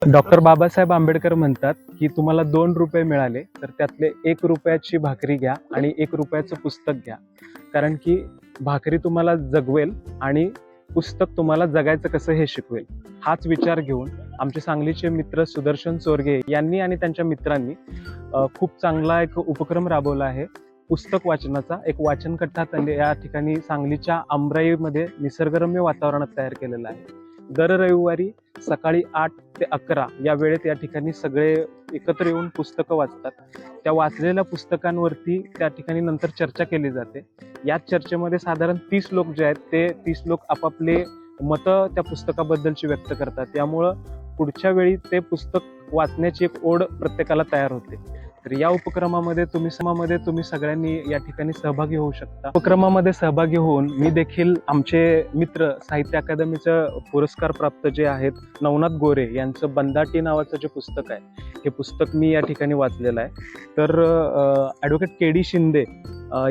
Doctor Babasaheb Ambedkar म्हणतात की तुम्हाला 2 रुपये मिळाले तर त्यातले 1 रुपयाची भाकरी घ्या आणि 1 रुपयाचं पुस्तक घ्या. कारण की भाकरी तुम्हाला जगवेल आणि पुस्तक तुम्हाला जगायचं कसं हे शिकवेल. हाच विचार घेऊन आमचे सांगलीचे मित्र सुदर्शन चोरगे यांनी आणि त्यांच्या मित्रांनी खूप चांगला एक उपक्रम राबवला आहे. पुस्तक वाचनाचा एक वाचनकट्टा त्यांनी या ठिकाणी सांगलीच्या आमराईमध्ये निसर्गरम्य वातावरणात तयार केलेला आहे. दर रविवारी सकाळी 8 ते 11 या वेळेत या ठिकाणी सगळे एकत्र येऊन पुस्तकं वाचतात. त्या वाचलेल्या पुस्तकांवरती त्या ठिकाणी नंतर चर्चा केली जाते. या चर्चेमध्ये साधारण 30 लोक जे आहेत ते 30 लोक आपापले मतं त्या पुस्तकाबद्दलची व्यक्त करतात. त्यामुळं पुढच्या वेळी ते पुस्तक वाचण्याची एक ओढ प्रत्येकाला तयार होते. तर या उपक्रमामध्ये तुम्ही सगळ्यांनी या ठिकाणी सहभागी होऊ शकता. उपक्रमामध्ये सहभागी होऊन मी देखील आमचे मित्र साहित्य अकादमीचं पुरस्कार प्राप्त जे आहेत नवनाथ गोरे यांचं बंदाटी नावाचं जे पुस्तक आहे हे पुस्तक मी या ठिकाणी वाचलेलं आहे. तर ॲडव्होकेट के.डी. शिंदे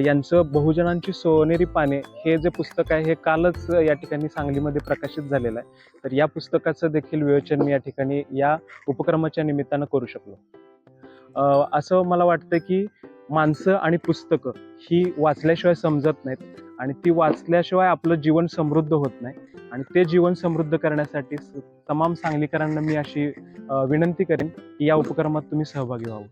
यांचं बहुजनांची सोनेरी पाने हे जे पुस्तक आहे हे कालच या ठिकाणी सांगलीमध्ये प्रकाशित झालेलं आहे. तर या पुस्तकाचं देखील विवेचन मी या ठिकाणी या उपक्रमाच्या निमित्तानं करू शकलो. असं मला वाटतं की माणसं आणि पुस्तकं ही वाचल्याशिवाय समजत नाहीत आणि ती वाचल्याशिवाय आपलं जीवन समृद्ध होत नाही आणि ते जीवन समृद्ध करण्यासाठी तमाम सांगलीकरांना मी अशी विनंती करेन की या उपक्रमात तुम्ही सहभागी व्हावं.